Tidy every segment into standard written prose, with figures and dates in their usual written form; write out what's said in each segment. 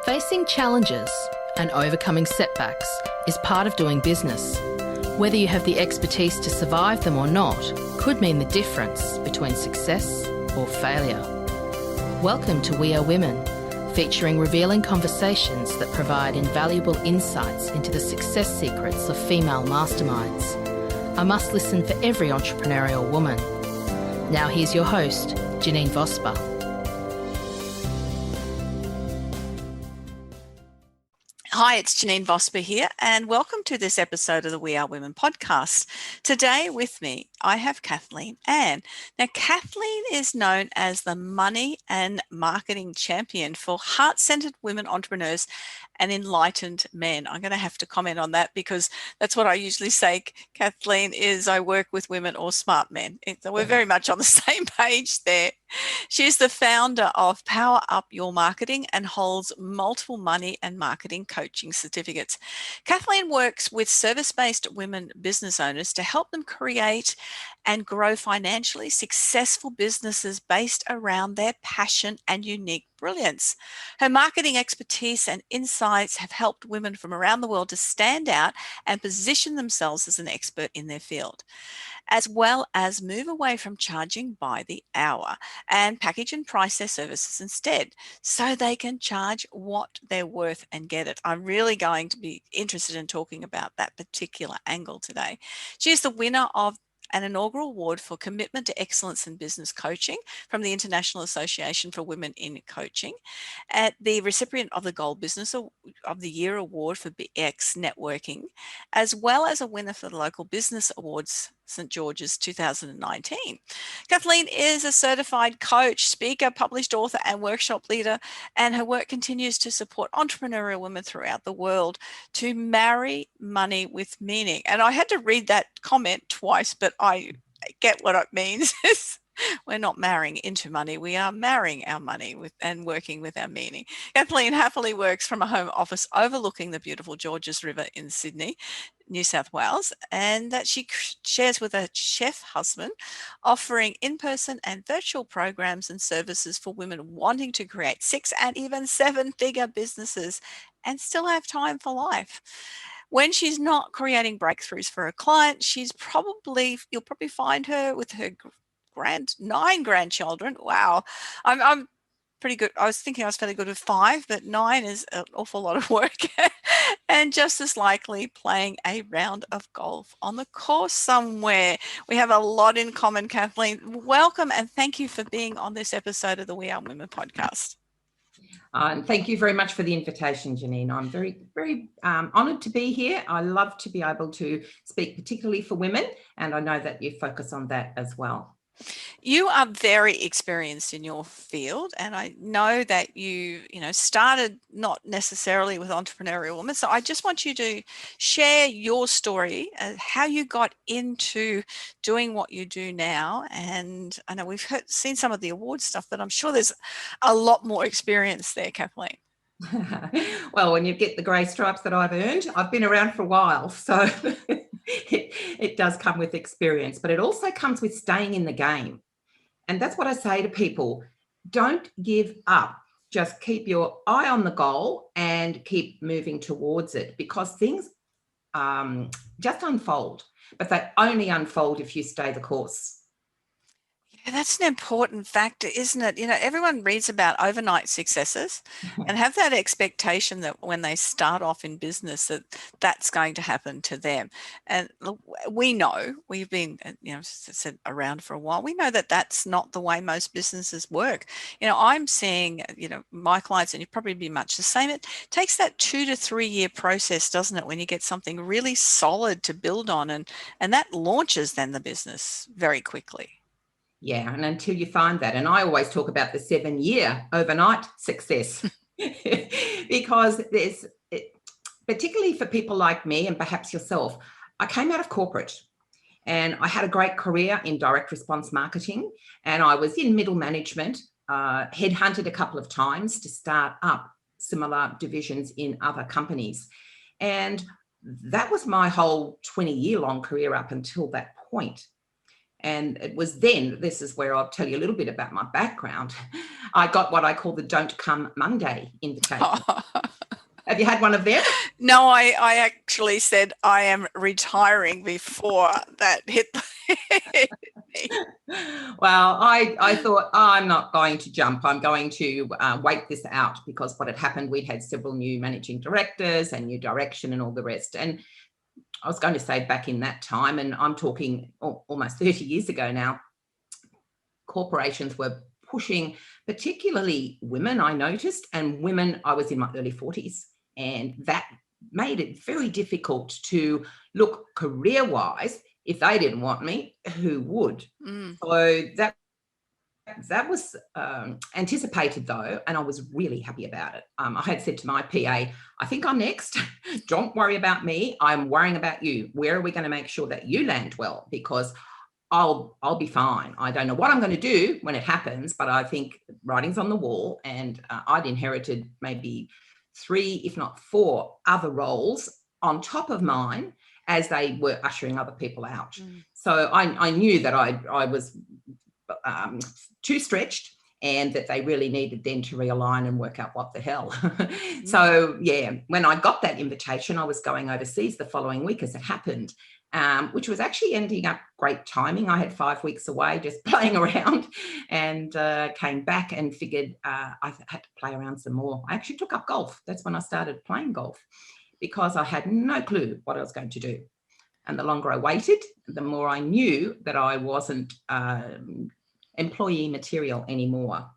Facing challenges and overcoming setbacks is part of doing business. Whether you have the expertise to survive them or not could mean the difference between success or failure. Welcome to We Are Women, featuring revealing conversations that provide invaluable insights into the success secrets of female masterminds. A must listen for every entrepreneurial woman. Now here's your host, Janine Vosper. Hi, it's Janine Vosper here, and welcome to this episode of the We Are Women podcast. Today with me, I have Kathleen Ann. Now, Kathleen is known as the money and marketing champion for heart-centered women entrepreneurs and enlightened men. I'm going to have to comment on that because that's what I usually say, Kathleen, is I work with women or smart men. So we're very much on the same page there. She's the founder of Power Up Your Marketing and holds multiple money and marketing coaching certificates. Kathleen works with service-based women business owners to help them create and grow financially successful businesses based around their passion and unique brilliance. Her marketing expertise and insights have helped women from around the world to stand out and position themselves as an expert in their field, as well as move away from charging by the hour and package and price their services instead so they can charge what they're worth and get it. I'm really going to be interested in talking about that particular angle today. She is the winner of an inaugural award for commitment to excellence in business coaching from the International Association for Women in Coaching, at the recipient of the Gold Business of the Year Award for BX Networking, as well as a winner for the Local Business Awards St. George's 2019. Kathleen is a certified coach, speaker, published author, and workshop leader, and her work continues to support entrepreneurial women throughout the world to marry money with meaning. And I had to read that comment twice, but I get what it means. We're not marrying into money. We are marrying our money and working with our meaning. Kathleen happily works from a home office overlooking the beautiful Georges River in Sydney, New South Wales, and that she shares with a chef husband, offering in-person and virtual programs and services for women wanting to create 6 and even 7-figure businesses and still have time for life. When she's not creating breakthroughs for a client, you'll probably find her with her 9 grandchildren. Wow. I'm pretty good. I was thinking I was fairly good with 5, but 9 is an awful lot of work. And just as likely playing a round of golf on the course somewhere. We have a lot in common, Kathleen. Welcome and thank you for being on this episode of the We Are Women podcast. And thank you very much for the invitation, Janine. I'm very, very honoured to be here. I love to be able to speak particularly for women, and I know that you focus on that as well. You are very experienced in your field, and I know that you started not necessarily with entrepreneurial women. So I just want you to share your story, how you got into doing what you do now. And I know we've seen some of the award stuff, but I'm sure there's a lot more experience there, Kathleen. Well, when you get the grey stripes that I've earned, I've been around for a while, so it does come with experience, but it also comes with staying in the game. And that's what I say to people. Don't give up. Just keep your eye on the goal and keep moving towards it, because things just unfold, but they only unfold if you stay the course. Yeah, that's an important factor, isn't it? Everyone reads about overnight successes and have that expectation that when they start off in business that's going to happen to them. And we know, we've been, said around for a while, we know that that's not the way most businesses work. I'm seeing, my clients, and you'd probably be much the same, it takes that 2 to 3 year process, doesn't it, when you get something really solid to build on, and that launches then the business very quickly. Yeah, and until you find that, and I always talk about the 7-year overnight success because particularly for people like me and perhaps yourself, I came out of corporate and I had a great career in direct response marketing, and I was in middle management, headhunted a couple of times to start up similar divisions in other companies. And that was my whole 20-year-long career up until that point. And it was then, this is where I'll tell you a little bit about my background. I got what I call the Don't Come Monday invitation. Have you had one of them? No, I actually said I am retiring before that hit me. Well, I thought, I'm not going to jump. I'm going to wait this out, because what had happened, we'd had several new managing directors and new direction and all the rest. And I was going to say, back in that time, and I'm talking almost 30 years ago now, corporations were pushing, particularly women, I noticed, and women, I was in my early 40s, and that made it very difficult to look career-wise. If they didn't want me, who would? So that was anticipated, though, and I was really happy about it. I had said to my PA, I think I'm next. Don't worry about me. I'm worrying about you. Where are we going to make sure that you land well? Because I'll be fine. I don't know what I'm going to do when it happens, but I think writing's on the wall, and I'd inherited maybe 3, if not 4 other roles on top of mine as they were ushering other people out. So I knew that I was too stretched, and that they really needed then to realign and work out what the hell. So, yeah, when I got that invitation, I was going overseas the following week, as it happened, which was actually ending up great timing. I had 5 weeks away just playing around, and came back and figured I had to play around some more. I actually took up golf. That's when I started playing golf, because I had no clue what I was going to do. And the longer I waited, the more I knew that I wasn't employee material anymore.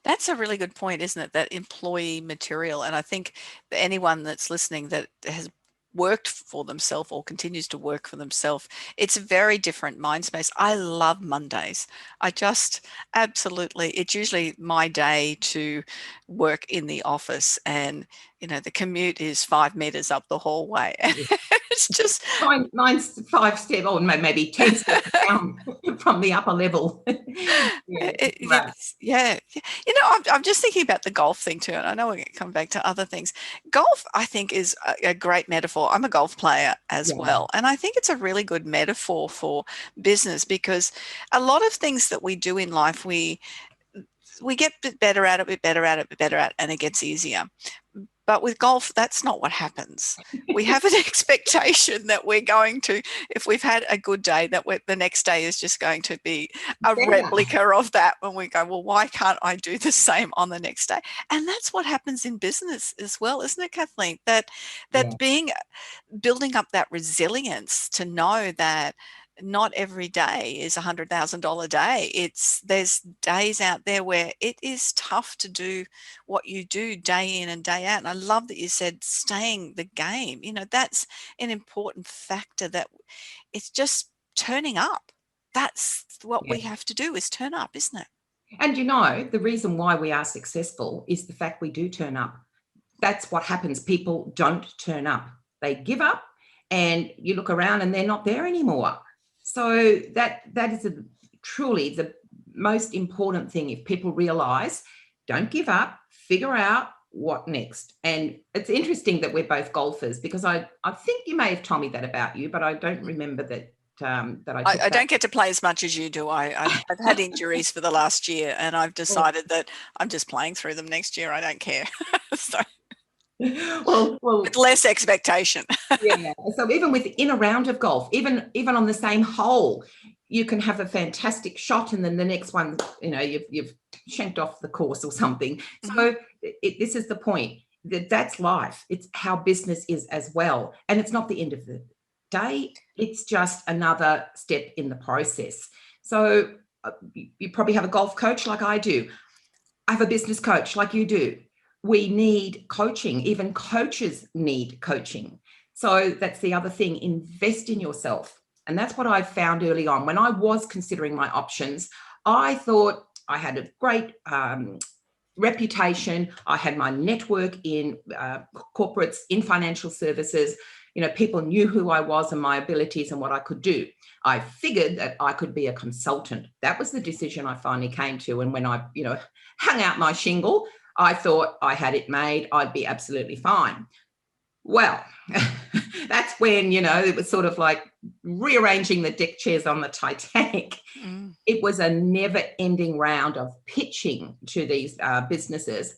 That's a really good point, isn't it? That employee material. And I think that anyone that's listening that has worked for themselves or continues to work for themselves, it's a very different mind space. I love Mondays. I just absolutely, it's usually my day to work in the office, and the commute is 5 meters up the hallway. It's just mine's 5 steps, or maybe 10 steps down from the upper level. Yeah. I'm just thinking about the golf thing too, and I know we're going to come back to other things. Golf, I think, is a great metaphor. I'm a golf player as well, and I think it's a really good metaphor for business, because a lot of things that we do in life, we get a bit better at it, and it gets easier. But with golf, that's not what happens. We have an expectation that we're going to, if we've had a good day, that the next day is just going to be a replica of that, when we go, well, why can't I do the same on the next day? And that's what happens in business as well, isn't it, Kathleen? That building up that resilience to know that not every day is $100,000 day. There's days out there where it is tough to do what you do day in and day out. And I love that you said staying the game. That's an important factor, that it's just turning up. That's what we have to do, is turn up, isn't it? And the reason why we are successful is the fact we do turn up. That's what happens. People don't turn up. They give up, and you look around and they're not there anymore. So that is truly the most important thing. If people realize, don't give up, figure out what next. And it's interesting that we're both golfers, because I think you may have told me that about you, but I don't remember that. I don't get to play as much as you do. I've had injuries for the last year, and I've decided that I'm just playing through them next year. I don't care. So. Well, with less expectation. Yeah. So even within a round of golf, even on the same hole, you can have a fantastic shot, and then the next one, you've shanked off the course or something. So this is the point. That's life. It's how business is as well, and it's not the end of the day. It's just another step in the process. So you probably have a golf coach like I do. I have a business coach like you do. We need coaching. Even coaches need coaching. So that's the other thing. Invest in yourself. And that's what I found early on. When I was considering my options, I thought I had a great reputation. I had my network in corporates, in financial services. People knew who I was and my abilities and what I could do. I figured that I could be a consultant. That was the decision I finally came to. And when I, hung out my shingle, I thought I had it made. I'd be absolutely fine. Well, that's when, it was sort of like rearranging the deck chairs on the Titanic. It was a never-ending round of pitching to these businesses.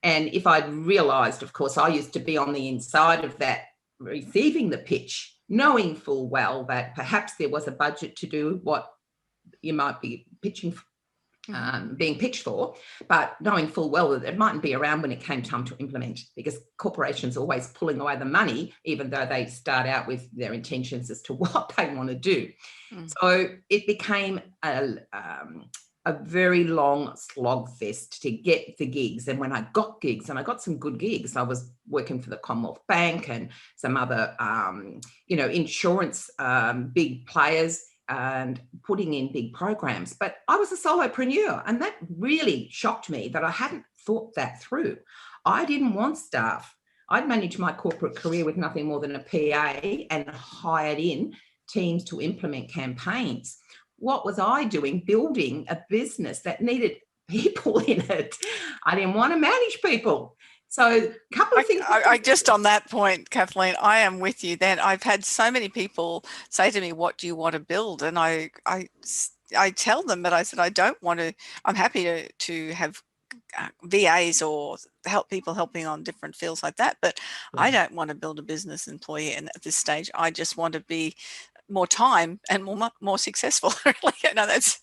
And if I'd realised, of course, I used to be on the inside of that, receiving the pitch, knowing full well that perhaps there was a budget to do what you might be pitching, being pitched for, but knowing full well that it mightn't be around when it came time to implement, because corporations are always pulling away the money, even though they start out with their intentions as to what they want to do. So it became a very long slog fest to get the gigs. And when I got gigs, and I got some good gigs, I was working for the Commonwealth Bank and some other, insurance big players, and putting in big programs. But I was a solopreneur, and that really shocked me that I hadn't thought that through. I didn't want staff. I'd managed my corporate career with nothing more than a PA and hired in teams to implement campaigns. What was I doing? Building a business that needed people in it. I didn't want to manage people. So a couple of things. I just on that point, Kathleen, I am with you then. I've had so many people say to me, what do you want to build? And I tell them that I said, I don't want to, I'm happy to have VAs or helping on different fields like that. But I don't want to build a business employee. And at this stage, I just want to be more time and more successful. That's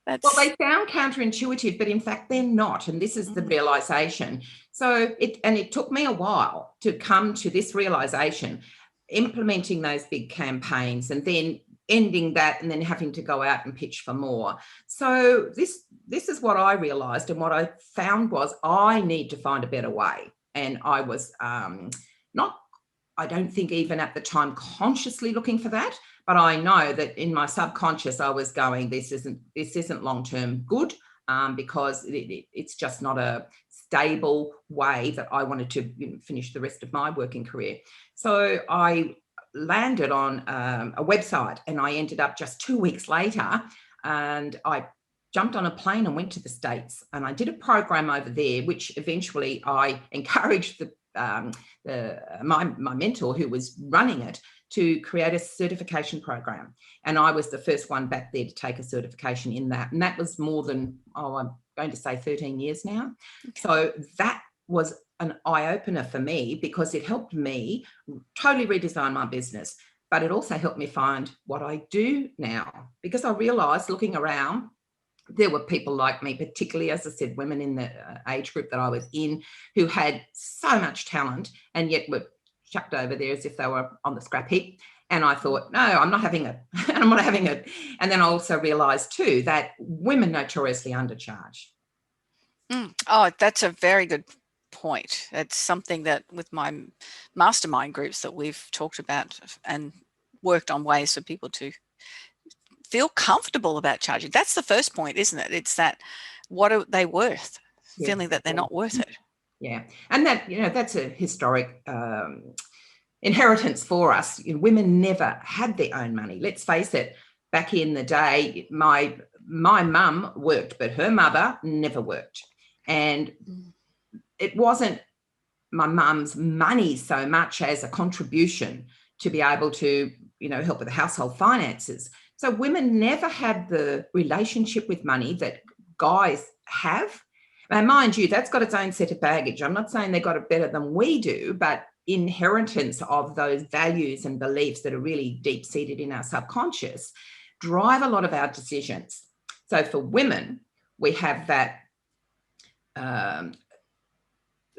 well, they sound counterintuitive, but in fact they're not, and this is the realization. So it took me a while to come to this realization, implementing those big campaigns and then ending that and then having to go out and pitch for more. So this is what I realized, and what I found was I need to find a better way. And I was I don't think even at the time consciously looking for that, but I know that in my subconscious I was going, this isn't long-term good, because it's just not a stable way that I wanted to finish the rest of my working career. So I landed on a website, and I ended up just 2 weeks later, and I jumped on a plane and went to the States, and I did a program over there, which eventually I encouraged my mentor who was running it to create a certification program. And I was the first one back there to take a certification in that. And that was more than, I'm going to say 13 years now. Okay. So that was an eye-opener for me, because it helped me totally redesign my business. But it also helped me find what I do now, because I realised, looking around, there were people like me, particularly, as I said, women in the age group that I was in, who had so much talent and yet were chucked over there as if they were on the scrap heap. And I thought, no, I'm not having it. I'm not having it. And then I also realised too that women notoriously undercharge. Oh, that's a very good point. It's something that with my mastermind groups that we've talked about and worked on ways for people to feel comfortable about charging. That's the first point, isn't it? It's that, what are they worth? Yeah. Feeling that they're not worth it. Yeah. And that, that's a historic inheritance for us. Women never had their own money. Let's face it, back in the day, my mum worked, but her mother never worked. And it wasn't my mum's money so much as a contribution to be able to, help with the household finances. So women never had the relationship with money that guys have. Now, mind you, that's got its own set of baggage. I'm not saying they got it better than we do, but inheritance of those values and beliefs that are really deep-seated in our subconscious drive a lot of our decisions. So for women, we have that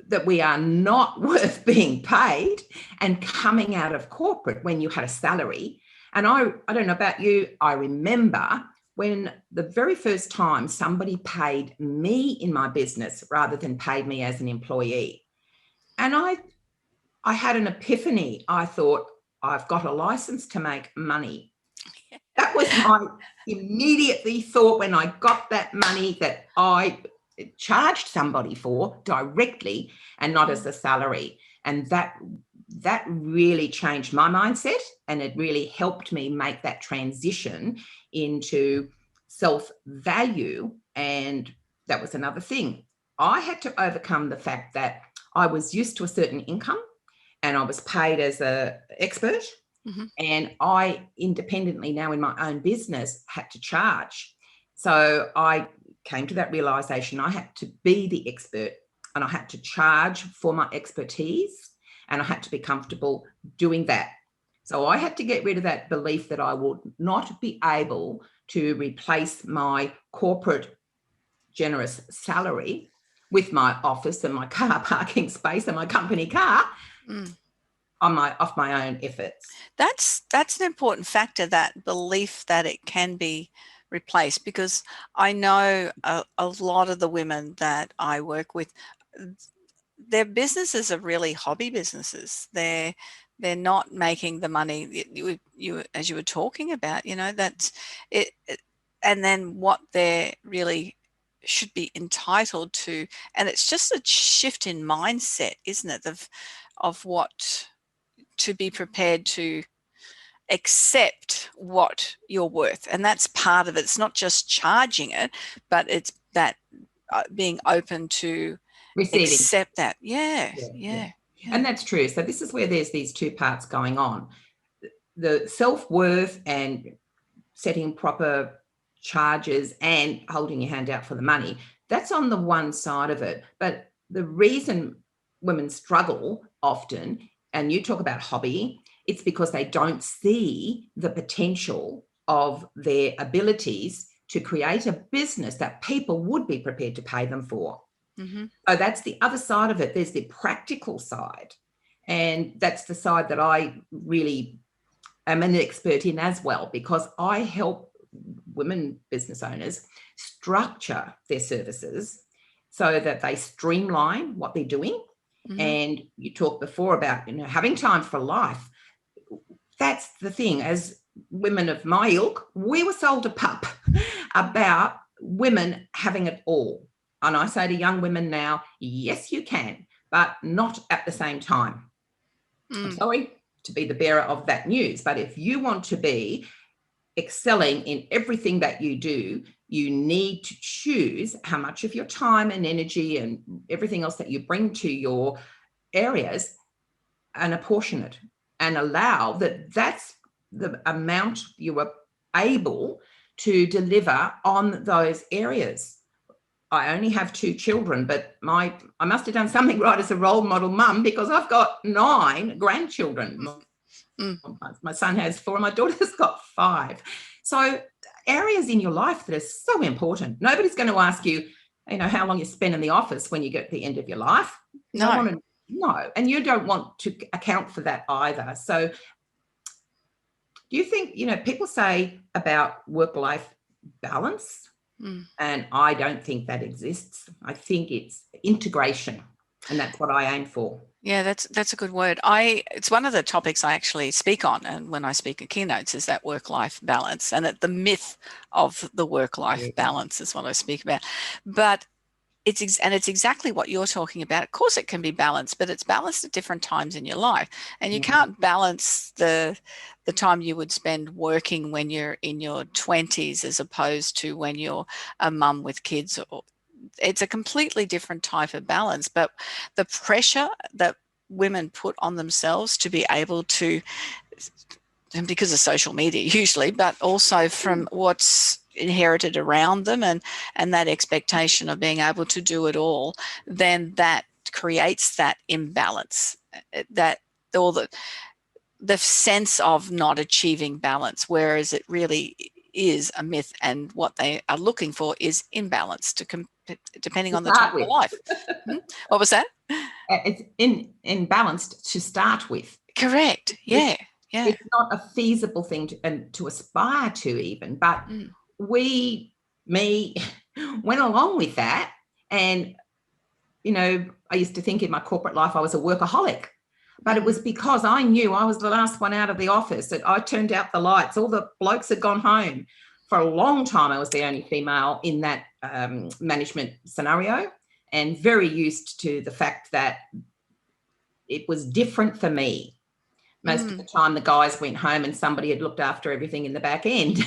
that we are not worth being paid, and coming out of corporate when you had a salary. And I don't know about you, I remember when the very first time somebody paid me in my business rather than paid me as an employee. And I had an epiphany. I thought, I've got a license to make money. That was my immediately thought when I got that money that I charged somebody for directly and not as a salary. And that really changed my mindset, and it really helped me make that transition into self-value. And that was another thing. I had to overcome the fact that I was used to a certain income, and I was paid as an expert. Mm-hmm. And I independently now in my own business had to charge. So I came to that realization I had to be the expert and I had to charge for my expertise and I had to be comfortable doing that. So I had to get rid of that belief that I would not be able to replace my corporate generous salary with my office and my car parking space and my company car off my own efforts. That's an important factor, that belief that it can be replaced, because I know a lot of the women that I work with, their businesses are really hobby businesses. They're not making the money you as you were talking about, that's it, and then what they're really should be entitled to, and it's just a shift in mindset, isn't it, of what to be prepared to accept what you're worth. And that's part of it. It's not just charging it, but it's that being open to Receiving. Accept that. Yeah. And that's true. So this is where there's these two parts going on. The self-worth and setting proper charges and holding your hand out for the money, that's on the one side of it. But the reason women struggle often, and you talk about hobby, it's because they don't see the potential of their abilities to create a business that people would be prepared to pay them for. Mm-hmm. So that's the other side of it. There's the practical side. And that's the side that I really am an expert in as well, because I help women business owners structure their services so that they streamline what they're doing. Mm-hmm. And you talked before about, having time for life. That's the thing. As women of my ilk, we were sold a pup about women having it all. And I say to young women now, yes, you can, but not at the same time. I'm sorry to be the bearer of that news, but if you want to be excelling in everything that you do, you need to choose how much of your time and energy and everything else that you bring to your areas and apportion it and allow that's the amount you are able to deliver on those areas. I only have 2 children, but I must have done something right as a role model mum, because I've got 9 grandchildren. My son has 4 and my daughter's got 5. So areas in your life that are so important. Nobody's going to ask you, how long you spend in the office when you get to the end of your life. No. No, and you don't want to account for that either. So do you think, people say about work-life balance, and I don't think that exists. I think it's integration, and that's what I aim for. Yeah, that's a good word. It's one of the topics I actually speak on, and when I speak at keynotes, is that work-life balance, and the myth of the work-life balance is what I speak about. But it's exactly what you're talking about. Of course, it can be balanced, but it's balanced at different times in your life, and you can't balance the time you would spend working when you're in your 20s as opposed to when you're a mum with kids. It's a completely different type of balance. But the pressure that women put on themselves to be able to, and because of social media usually, but also from what's inherited around them and that expectation of being able to do it all, then that creates that imbalance, that all the sense of not achieving balance, whereas it really is a myth, and what they are looking for is imbalance depending on the time of life. What was that? It's imbalanced to start with. Correct. Yeah. It's not a feasible thing to aspire to even, but me went along with that. And, I used to think in my corporate life I was a workaholic, but it was because I knew I was the last one out of the office, that I turned out the lights. All the blokes had gone home. For a long time, I was the only female in that management scenario, and very used to the fact that it was different for me. Most of the time, the guys went home and somebody had looked after everything in the back end.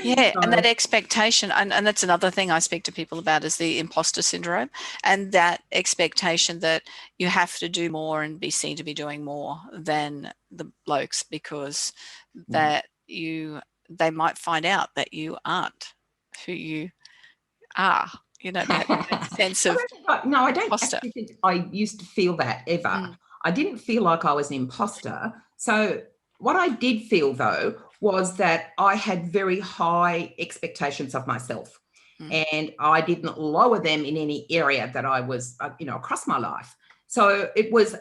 Yeah, and that So, expectation, and that's another thing I speak to people about, is the imposter syndrome, and that expectation that you have to do more and be seen to be doing more than the blokes, because that they might find out that you aren't who you are. That sense of no, I don't imposter. actually think I used to feel that ever. Mm, I didn't feel like I was an imposter. So what I did feel though was that I had very high expectations of myself, mm, and I didn't lower them in any area that I was, across my life. So it was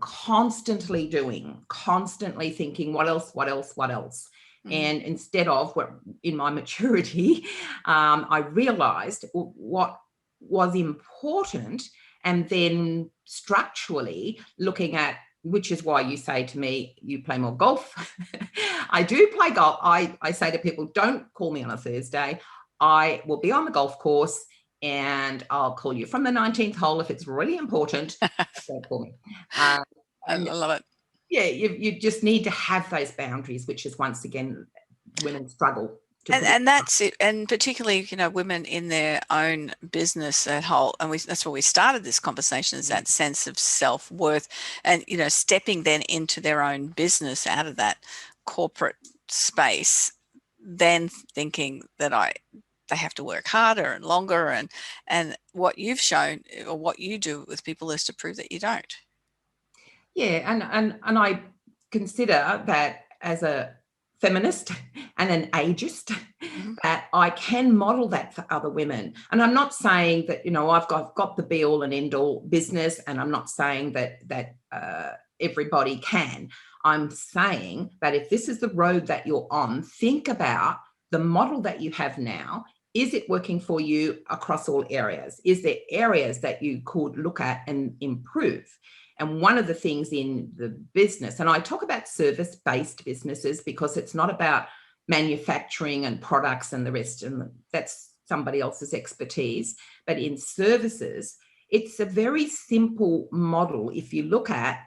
constantly doing, constantly thinking, what else, what else, what else? mm, And instead of in my maturity, I realized what was important, and then structurally looking at, which is why you say to me, you play more golf. I do play golf. I say to people, don't call me on a Thursday. I will be on the golf course and I'll call you from the 19th hole if it's really important. Don't call me. I And love it. yeah, you just need to have those boundaries, which is once again, women struggle to put it. And that's it, and particularly women in their own business at whole, and that's where we started this conversation, is that sense of self-worth, and stepping then into their own business out of that corporate space, then thinking that they have to work harder and longer, and what you've shown, or what you do with people, is to prove that you don't. Yeah, and I consider that as a feminist and an ageist, Mm-hmm. that I can model that for other women. And I'm not saying that I've got the be all and end all business, and I'm not saying that everybody can. I'm saying that if this is the road that you're on, think about the model that you have now. Is it working for you across all areas? Is there areas that you could look at and improve? And one of the things in the business, and I talk about service-based businesses because it's not about manufacturing and products and the rest, and that's somebody else's expertise. But in services, it's a very simple model. If you look at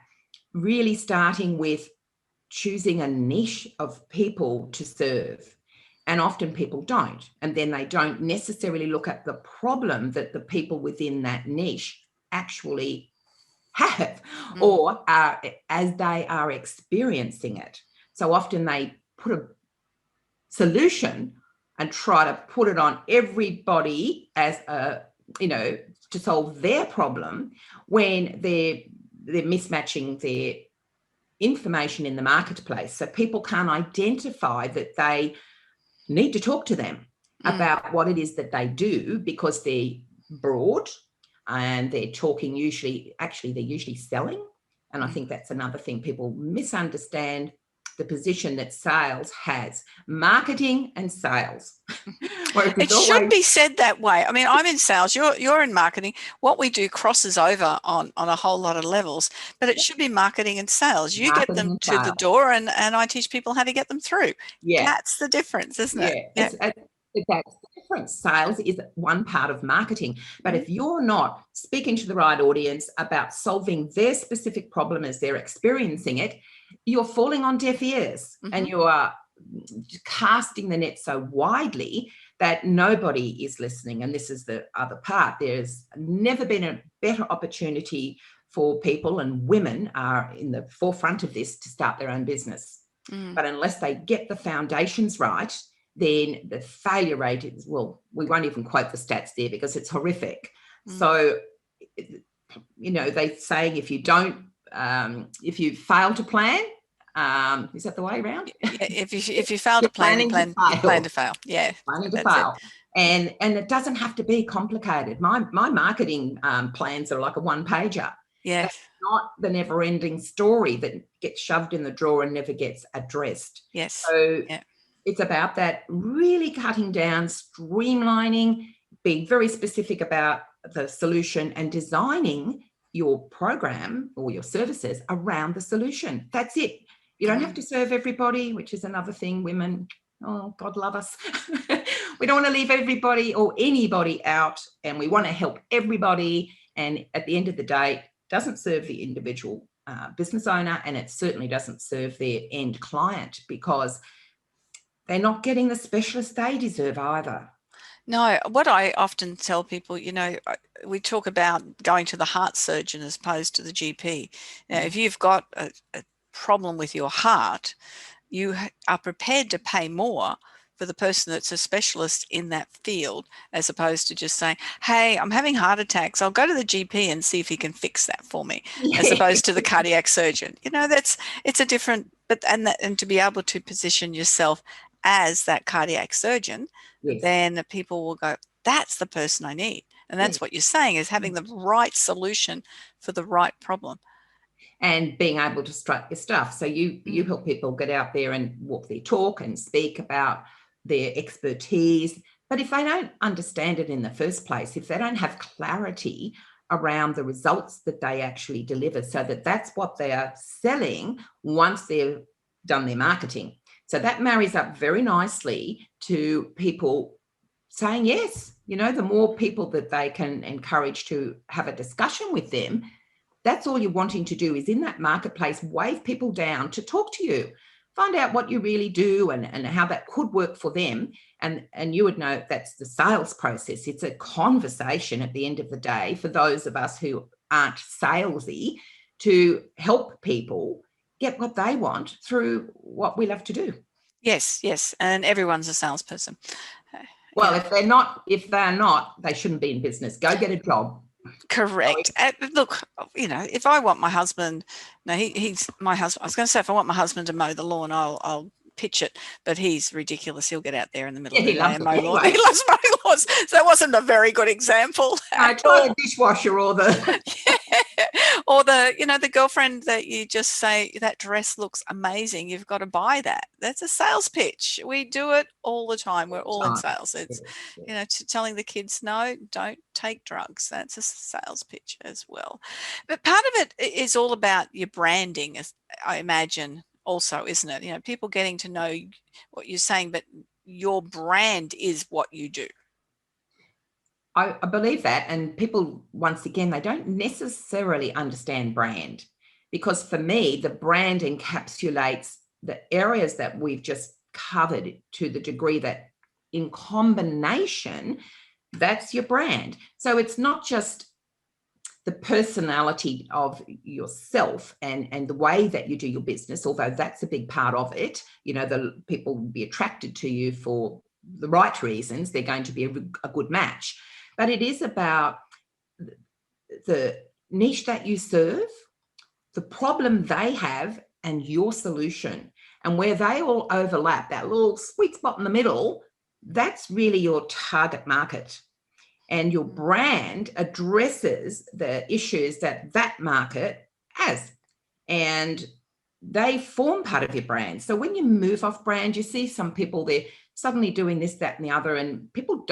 really starting with choosing a niche of people to serve, and often people don't, and then they don't necessarily look at the problem that the people within that niche actually have, or as they are experiencing it. So often they put a solution and try to put it on everybody as to solve their problem, when they're mismatching their information in the marketplace. So people can't identify that they need to talk to them about what it is that they do, because they're broad and they're talking they're usually selling. And I think that's another thing. People misunderstand the position that sales has, marketing and sales. It should be said that way. I mean, I'm in sales, you're in marketing. What we do crosses over on a whole lot of levels, but it should be marketing and sales. You get them to the door, and I teach people how to get them through. Yeah. That's the difference, isn't it? Yeah. That's the difference. Sales is one part of marketing. But if you're not speaking to the right audience about solving their specific problem as they're experiencing it, you're falling on deaf ears, and you are casting the net so widely that nobody is listening. And this is the other part. There's never been a better opportunity for people, and women are in the forefront of this, to start their own business. But unless they get the foundations right, then the failure rate is, well, we won't even quote the stats there because it's horrific. So, they saying, if you fail to plan, is that the way around? Yeah, if you fail to plan, you plan to fail. Yeah, planning to fail. And it doesn't have to be complicated. My marketing plans are like a one-pager. Yeah. That's not the never-ending story that gets shoved in the drawer and never gets addressed. Yes. So it's about that, really cutting down, streamlining, being very specific about the solution, and designing your program or your services around the solution. That's it. You don't have to serve everybody, which is another thing. Women, oh, God love us. We don't want to leave everybody or anybody out, and we want to help everybody. And at the end of the day, it doesn't serve the individual business owner, and it certainly doesn't serve their end client, because they're not getting the specialist they deserve either. No, what I often tell people, we talk about going to the heart surgeon as opposed to the GP. If you've got a problem with your heart, you are prepared to pay more for the person that's a specialist in that field, as opposed to just saying, hey, I'm having heart attacks, I'll go to the GP and see if he can fix that for me, as opposed to the cardiac surgeon. It's a different, and to be able to position yourself as that cardiac surgeon, Yes. then people will go, that's the person I need. And that's what you're saying, is having the right solution for the right problem. And being able to strut your stuff. So you help people get out there and walk their talk and speak about their expertise. But if they don't understand it in the first place, if they don't have clarity around the results that they actually deliver, so that that's what they are selling once they've done their marketing. So that marries up very nicely to people saying yes. The more people that they can encourage to have a discussion with them, that's all you're wanting to do, is in that marketplace, wave people down to talk to you, find out what you really do and how that could work for them. And you would know that's the sales process. It's a conversation at the end of the day for those of us who aren't salesy, to help people get what they want through what we love to do. Yes. And everyone's a salesperson. Well, if they're not, they shouldn't be in business. Go get a job. Correct. Look, if I want my husband, he's my husband. I was going to say, if I want my husband to mow the lawn, I'll pitch it, but he's ridiculous. He'll get out there in the middle of the day and mow lawn. He loves mowing lawns. So that wasn't a very good example. Try a dishwasher or the or the girlfriend that you just say, that dress looks amazing, you've got to buy that. That's a sales pitch. We do it all the time. We're all in sales. It's telling the kids, no, don't take drugs. That's a sales pitch as well. But part of it is all about your branding, I imagine, also, isn't it? People getting to know what you're saying, but your brand is what you do. I believe that. And people, once again, they don't necessarily understand brand, because for me, the brand encapsulates the areas that we've just covered to the degree that in combination, that's your brand. So it's not just the personality of yourself and the way that you do your business, although that's a big part of it. The people will be attracted to you for the right reasons. They're going to be a good match. But it is about the niche that you serve, the problem they have, and your solution. And where they all overlap, that little sweet spot in the middle, that's really your target market. And your brand addresses the issues that market has. And they form part of your brand. So when you move off brand, you see some people, they're suddenly doing this, that, and the other, and people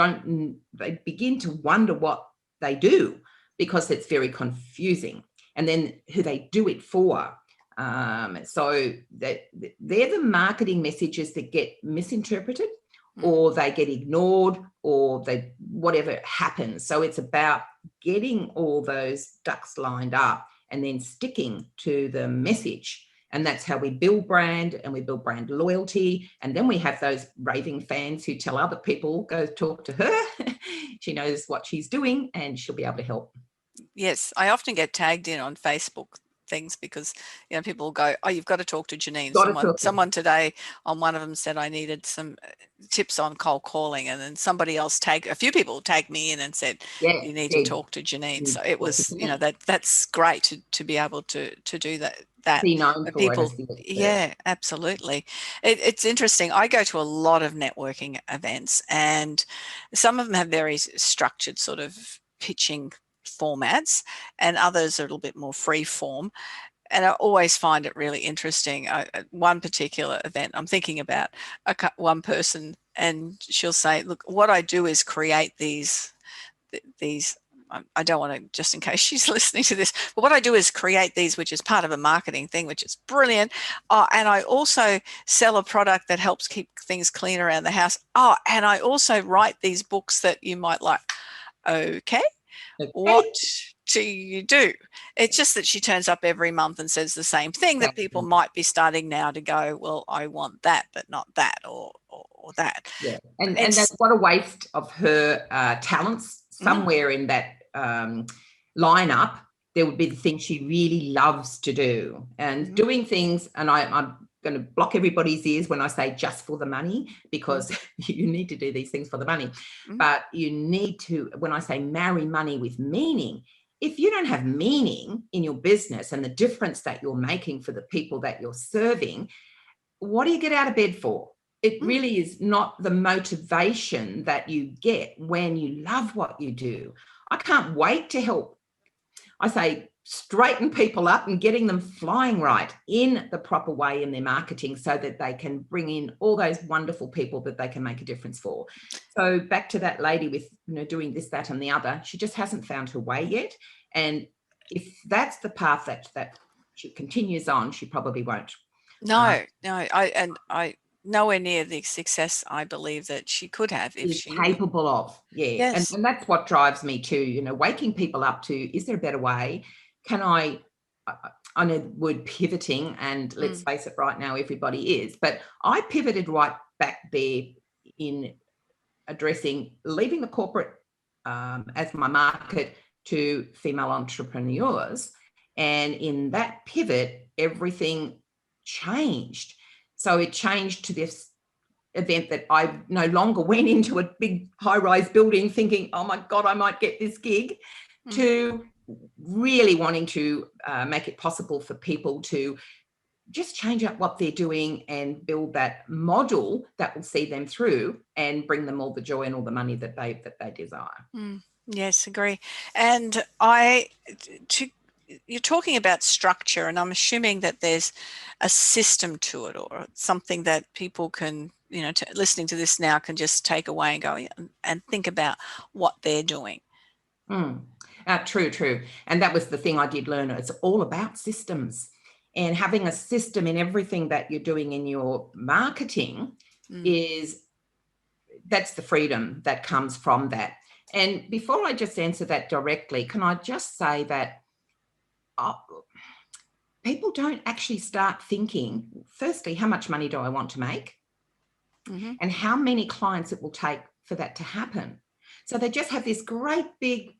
they begin to wonder what they do, because it's very confusing. And then who they do it for. So they're the marketing messages that get misinterpreted, or they get ignored, or whatever happens. So it's about getting all those ducks lined up and then sticking to the message. And that's how we build brand, and we build brand loyalty. And then we have those raving fans who tell other people, go talk to her. She knows what she's doing and she'll be able to help. Yes, I often get tagged in on Facebook things because people will go, oh, you've got to talk to Janine. Someone today on one of them said I needed some tips on cold calling, and then a few people tagged me in and said you need to talk to Janine. So it was that's great to be able to do that. Be known for people, yeah, absolutely. It's interesting. I go to a lot of networking events, and some of them have very structured sort of pitching formats, and others are a little bit more free form. And I always find it really interesting. One particular event, I'm thinking about one person, and she'll say, look, what I do is create these I don't want to, just in case she's listening to this, but what I do is create these, which is part of a marketing thing, which is brilliant. And I also sell a product that helps keep things clean around the house. And I also write these books that you might like. Okay. What do you do? It's just that she turns up every month and says the same thing, that people might be starting now to go, well, I want that, but not that, or or that. Yeah. And that's what a waste of her talents. Somewhere in that lineup, there would be the thing she really loves to do, and doing things. And I'm going to block everybody's ears when I say just for the money, because you need to do these things for the money. But you need to, when I say marry money with meaning, if you don't have meaning in your business and the difference that you're making for the people that you're serving, what do you get out of bed for? It really is not the motivation that you get when you love what you do. I can't wait to help, I say, straighten people up and getting them flying right in the proper way in their marketing, so that they can bring in all those wonderful people that they can make a difference for. So back to that lady with, doing this, that, and the other, she just hasn't found her way yet. And if that's the path that she continues on, she probably won't. No, I nowhere near the success I believe that she could have if is she capable of. Yeah. Yes. And that's what drives me too, waking people up to, is there a better way? Can I know the word pivoting, and let's face it, right now everybody is, but I pivoted right back there in addressing leaving the corporate as my market to female entrepreneurs. And in that pivot, everything changed. So it changed to this event that I no longer went into a big high-rise building thinking, oh my God, I might get this gig, to really wanting to make it possible for people to just change up what they're doing and build that model that will see them through and bring them all the joy and all the money that they desire. Yes, agree. And you're talking about structure, and I'm assuming that there's a system to it, or something that people can, listening to this now, can just take away and go and think about what they're doing. True. And that was the thing I did learn. It's all about systems, and having a system in everything that you're doing in your marketing that's the freedom that comes from that. And before I just answer that directly, can I just say that people don't actually start thinking, firstly, how much money do I want to make? And how many clients it will take for that to happen. So they just have this great big,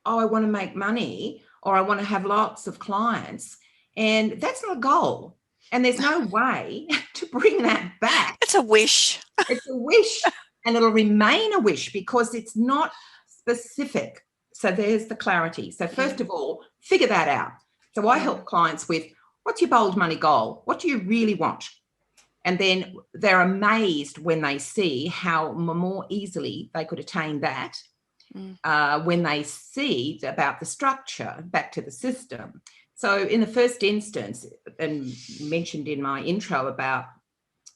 I want to make money, or I want to have lots of clients. And that's not a goal. And there's no way to bring that back. It's a wish. It's a wish, and it'll remain a wish because it's not specific. So there's the clarity. So first of all, figure that out. So I help clients with, what's your bold money goal? What do you really want? And then they're amazed when they see how more easily they could attain that when they see about the structure, back to the system. So in the first instance, and mentioned in my intro about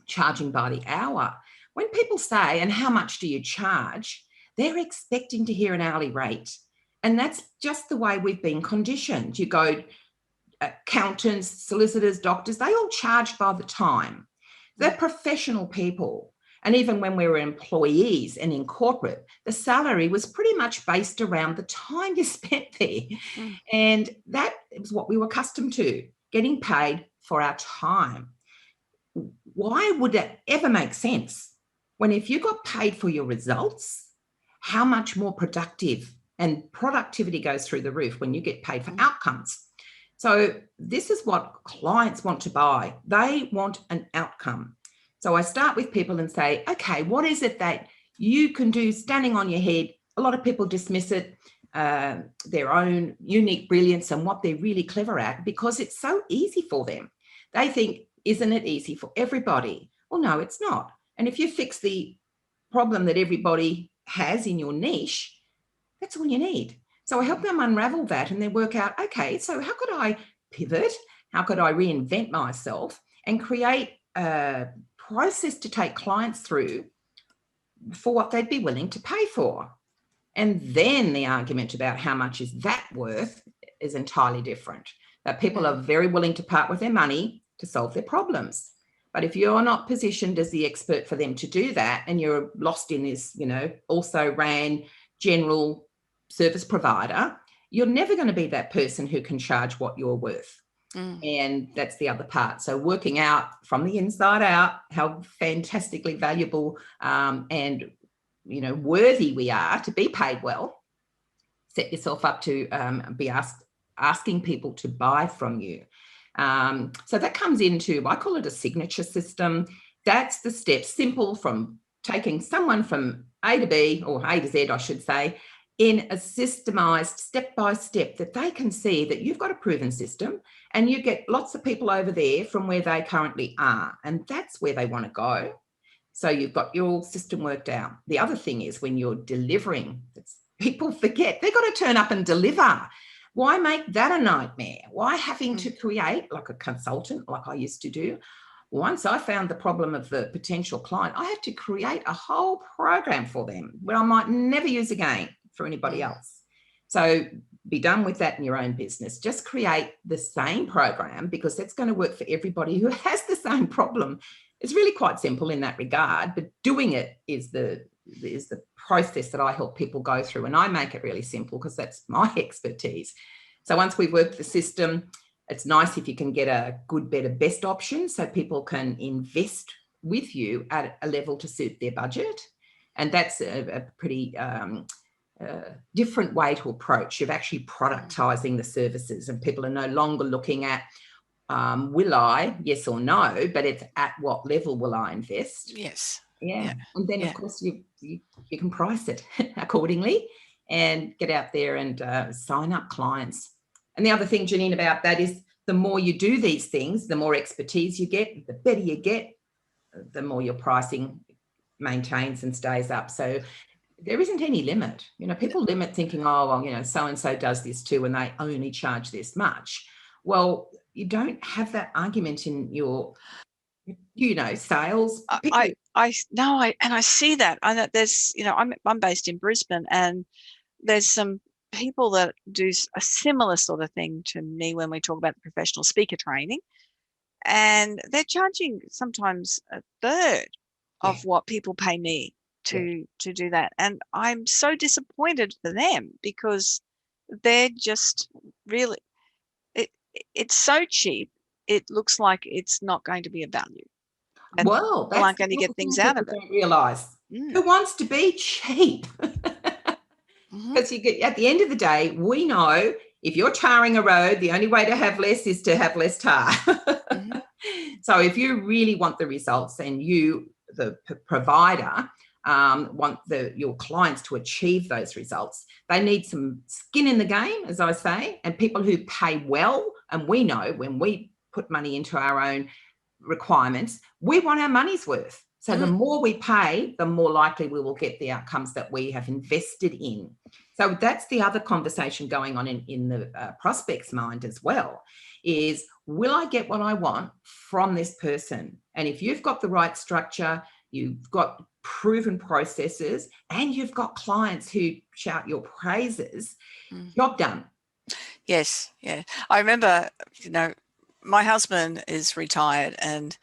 charging by the hour, when people say, and how much do you charge? They're expecting to hear an hourly rate. And that's just the way we've been conditioned. You go, accountants, solicitors, doctors, they all charge by the time. They're professional people. And even when we were employees and in corporate, the salary was pretty much based around the time you spent there. And that was what we were accustomed to, getting paid for our time. Why would that ever make sense when, if you got paid for your results, how much more productive, and productivity goes through the roof when you get paid for outcomes. So this is what clients want to buy. They want an outcome. So I start with people and say, okay, what is it that you can do standing on your head? A lot of people dismiss it, their own unique brilliance and what they're really clever at, because it's so easy for them. They think, isn't it easy for everybody? Well, no, it's not. And if you fix the problem that everybody has in your niche, that's all you need. So I help them unravel that and then work out, okay, so how could I pivot? How could I reinvent myself and create a process to take clients through for what they'd be willing to pay for? And then the argument about how much is that worth is entirely different. That people are very willing to part with their money to solve their problems. But if you're not positioned as the expert for them to do that, and you're lost in this, also ran general service provider, you're never going to be that person who can charge what you're worth. And that's the other part. So working out from the inside out how fantastically valuable and, worthy we are to be paid well. Set yourself up to be asking people to buy from you. So that comes into, I call it a signature system. That's the steps, simple, from taking someone from A to B, or A to Z, I should say, in a systemized step-by-step that they can see that you've got a proven system and you get lots of people over there from where they currently are. And that's where they want to go. So you've got your system worked out. The other thing is when you're delivering, people forget they've got to turn up and deliver. Why make that a nightmare? Why having to create, like a consultant, like I used to do? Once I found the problem of the potential client, I had to create a whole program for them where I might never use again for anybody else. So be done with that in your own business. Just create the same program, because that's going to work for everybody who has the same problem. It's really quite simple in that regard, but doing it is the process that I help people go through, and I make it really simple because that's my expertise. So once we've worked the system, it's nice if you can get a good, better, best option so people can invest with you at a level to suit their budget. And that's a pretty different way to approach. You're actually productizing the services, and people are no longer looking at will I, yes or no, but it's at what level will I invest? Yes. Yeah. And then, of course, you can price it accordingly and get out there and sign up clients. And the other thing, Janine, about that is the more you do these things, the more expertise you get, the better you get, the more your pricing maintains and stays up. So there isn't any limit. People limit thinking, oh, well, so-and-so does this too and they only charge this much. Well, you don't have that argument in your, sales. I see that. I know there's, I'm based in Brisbane, and there's some people that do a similar sort of thing to me when we talk about the professional speaker training, and they're charging sometimes a third of what people pay me to do that. And I'm so disappointed for them, because they're just really, it's so cheap. It looks like it's not going to be of value. And well, people aren't going to get things out of it. Don't realise. Who wants to be cheap? Because you get, at the end of the day, we know if you're tarring a road, the only way to have less is to have less tar. So if you really want the results, and you, the provider, want your clients to achieve those results, they need some skin in the game, as I say, and people who pay well. And we know when we put money into our own requirements, we want our money's worth. So the more we pay, the more likely we will get the outcomes that we have invested in. So that's the other conversation going on in the prospect's mind as well, is will I get what I want from this person? And if you've got the right structure, you've got proven processes, and you've got clients who shout your praises, job done. Yes. Yeah. I remember, my husband is retired, and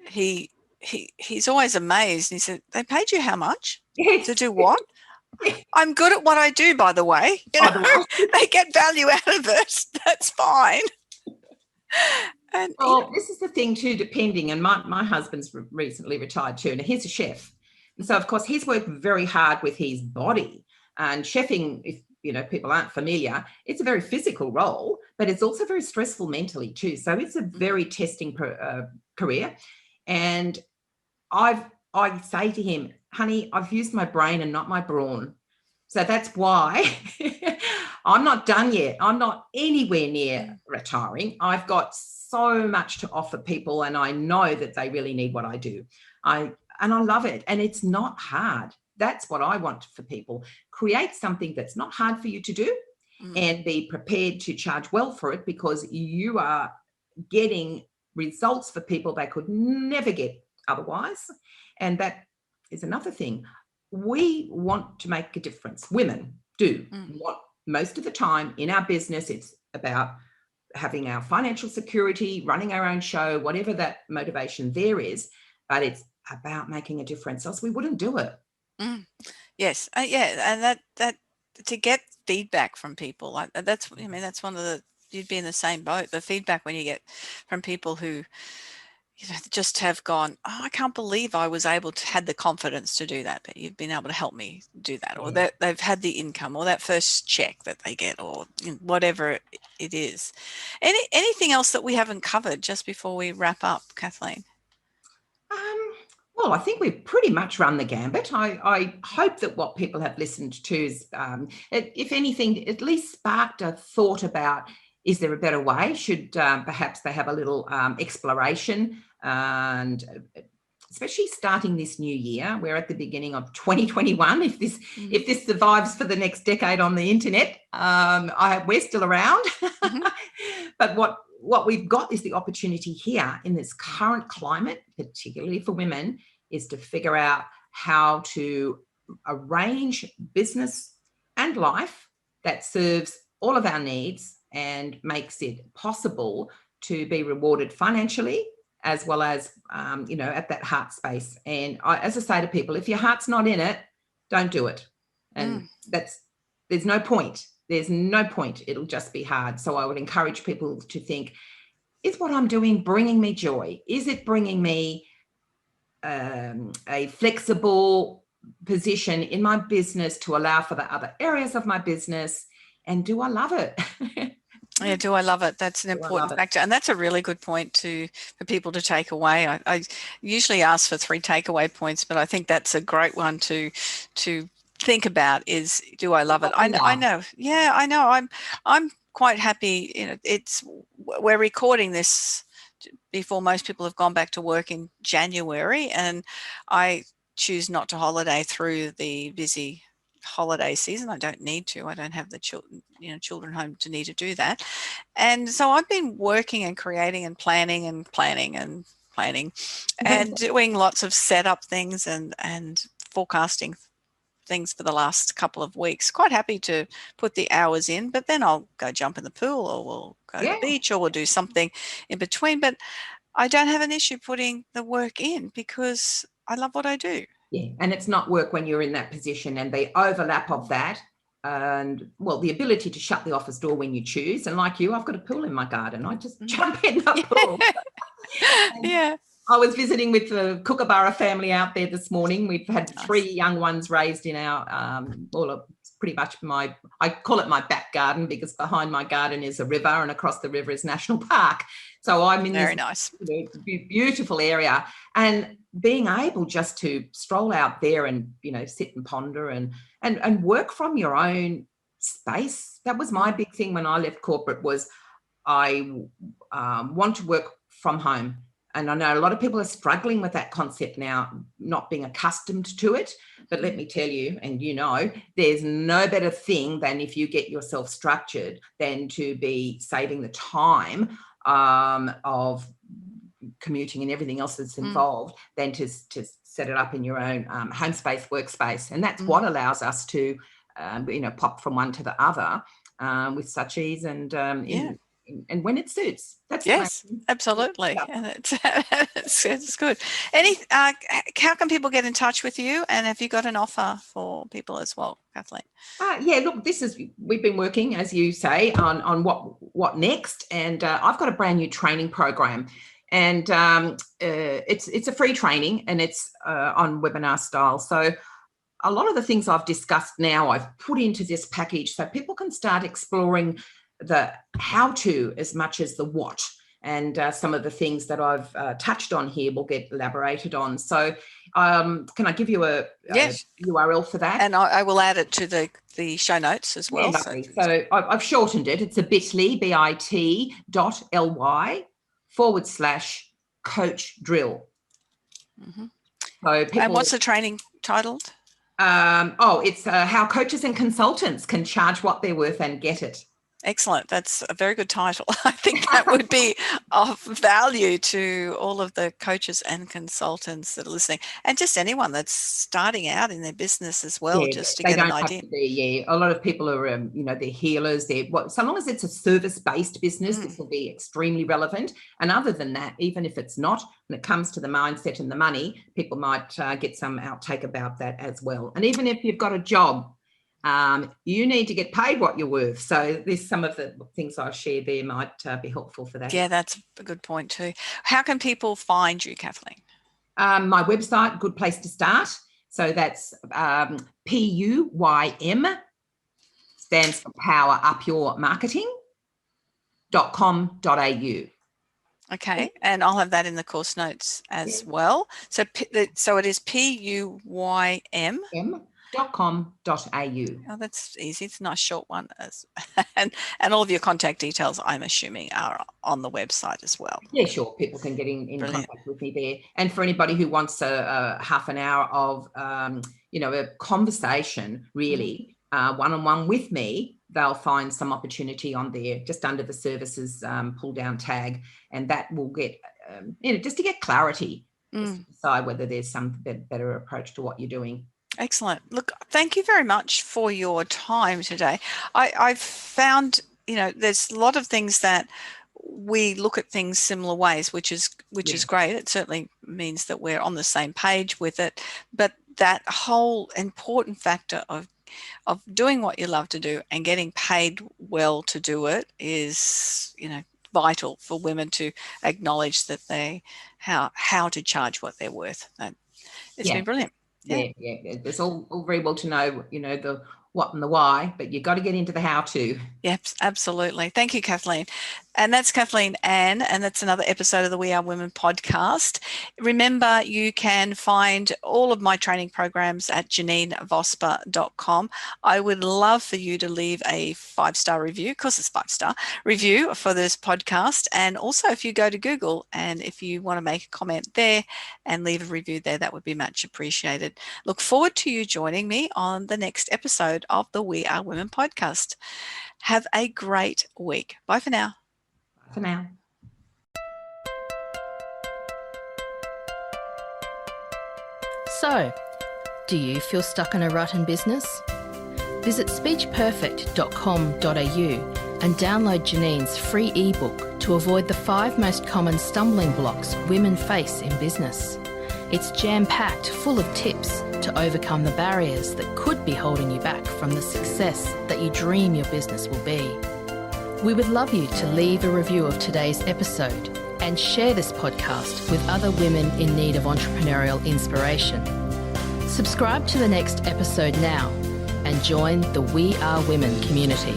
he's always amazed. He said, "They paid you how much? Yes. To do what?" I'm good at what I do, by the way. They get value out of it. That's fine. And this is the thing too, depending. And my husband's recently retired too, and he's a chef. And so, of course, he's worked very hard with his body. And chefing, if people aren't familiar, it's a very physical role, but it's also very stressful mentally too. So it's a very testing career. And I say to him, honey, I've used my brain and not my brawn. So that's why I'm not done yet. I'm not anywhere near retiring. I've got so much to offer people, and I know that they really need what I do. I love it, and it's not hard. That's what I want for people. Create something that's not hard for you to do, and be prepared to charge well for it, because you are getting results for people they could never get otherwise. And that is another thing. We want to make a difference. Women do. What most of the time in our business, it's about having our financial security, running our own show, whatever that motivation there is, but it's about making a difference, else we wouldn't do it. Yes. And that to get feedback from people, like that's one of the you'd be in the same boat. The feedback when you get from people who just have gone, oh, I can't believe I was able to had the confidence to do that, but you've been able to help me do that, or that they've had the income, or that first check that they get, or whatever it is. Anything else that we haven't covered just before we wrap up, Kathleen? Well, I think we've pretty much run the gambit. I hope that what people have listened to is, if anything, at least sparked a thought about, is there a better way? Should perhaps they have a little exploration? And especially starting this new year, we're at the beginning of 2021. If this survives for the next decade on the internet, we're still around. But what we've got is the opportunity here in this current climate, particularly for women, is to figure out how to arrange business and life that serves all of our needs and makes it possible to be rewarded financially, as well as, at that heart space. And as I say to people, if your heart's not in it, don't do it. And there's no point. There's no point. It'll just be hard. So I would encourage people to think, is what I'm doing bringing me joy? Is it bringing me a flexible position in my business to allow for the other areas of my business? And do I love it? Yeah, do I love it? That's an important factor. And that's a really good point for people to take away. I usually ask for 3 takeaway points, but I think that's a great one to think about is, do I love it? I know. Yeah, I know. I'm quite happy. We're recording this before most people have gone back to work in January, and I choose not to holiday through the busy holiday season. I don't need to. I don't have the children home to need to do that. And so I've been working and creating and planning and doing lots of setup things and forecasting things for the last couple of weeks. Quite happy to put the hours in, but then I'll go jump in the pool, or we'll go to the beach, or we'll do something in between. But I don't have an issue putting the work in because I love what I do. Yeah, and it's not work when you're in that position, and the overlap of that, and the ability to shut the office door when you choose. And like you, I've got a pool in my garden. I just jump in the pool. Yeah. I was visiting with the Kookaburra family out there this morning. We've had 3 young ones raised in our, pretty much I call it my back garden, because behind my garden is a river, and across the river is National Park. So I'm in very this nice, beautiful area, and being able just to stroll out there and, sit and ponder and work from your own space. That was my big thing when I left corporate, was I want to work from home. And I know a lot of people are struggling with that concept now, not being accustomed to it. But let me tell you, and there's no better thing than, if you get yourself structured, than to be saving the time of commuting and everything else that's involved, than to set it up in your own home space, workspace. And that's what allows us to, pop from one to the other with such ease and and when it suits. That's absolutely. Yeah. And it's good. How can people get in touch with you, and have you got an offer for people as well, Kathleen? Look, we've been working, as you say, on what next, and I've got a brand new training program, and it's a free training, and it's on webinar style. So a lot of the things I've discussed now, I've put into this package, so people can start exploring the how to as much as the what, and some of the things that I've touched on here will get elaborated on. So can I give you a URL for that? And I will add it to the show notes as well. So I've shortened it. It's a bit.ly/coach drill. So and what's the training titled? It's how coaches and consultants can charge what they're worth and get it. Excellent. That's a very good title. I think that would be of value to all of the coaches and consultants that are listening, and just anyone that's starting out in their business as well, just to get an idea. A lot of people are, they're healers. So long as it's a service-based business, this will be extremely relevant. And other than that, even if it's not, when it comes to the mindset and the money, people might get some outtake about that as well. And even if you've got a job, you need to get paid what you're worth. So there's some of the things I've shared there might be helpful for that. Yeah, that's a good point too. How can people find you, Kathleen? My website, good place to start. So that's PUYM, stands for Power Up Your Marketing.com.au. Okay, and I'll have that in the course notes as well. So it is PUYM. .com.au. Oh, that's easy. It's a nice short one. And all of your contact details, I'm assuming, are on the website as well. Yeah, sure. People can get in contact with me there. And for anybody who wants a half an hour of, a conversation, really, one-on-one with me, they'll find some opportunity on there, just under the services pull-down tag. And that will get, just to get clarity, just to decide whether there's some better approach to what you're doing. Excellent. Look, thank you very much for your time today. I've found, there's a lot of things that we look at things similar ways, which is great. It certainly means that we're on the same page with it. But that whole important factor of doing what you love to do and getting paid well to do it is, vital for women to acknowledge that how to charge what they're worth. It's been brilliant. Yeah. It's all very well to know, the what and the why, but you've got to get into the how to. Yep, absolutely. Thank you, Kathleen. And that's Kathleen Ann, and that's another episode of the We Are Women podcast. Remember, you can find all of my training programs at janinevosper.com. I would love for you to leave a 5-star review, because it's 5-star review for this podcast. And also, if you go to Google and if you want to make a comment there and leave a review there, that would be much appreciated. Look forward to you joining me on the next episode of the We Are Women podcast. Have a great week. Bye for now. For now. So, do you feel stuck in a rut in business? Visit speechperfect.com.au and download Janine's free ebook to avoid the 5 most common stumbling blocks women face in business. It's jam-packed full of tips to overcome the barriers that could be holding you back from the success that you dream your business will be. We would love you to leave a review of today's episode and share this podcast with other women in need of entrepreneurial inspiration. Subscribe to the next episode now and join the We Are Women community.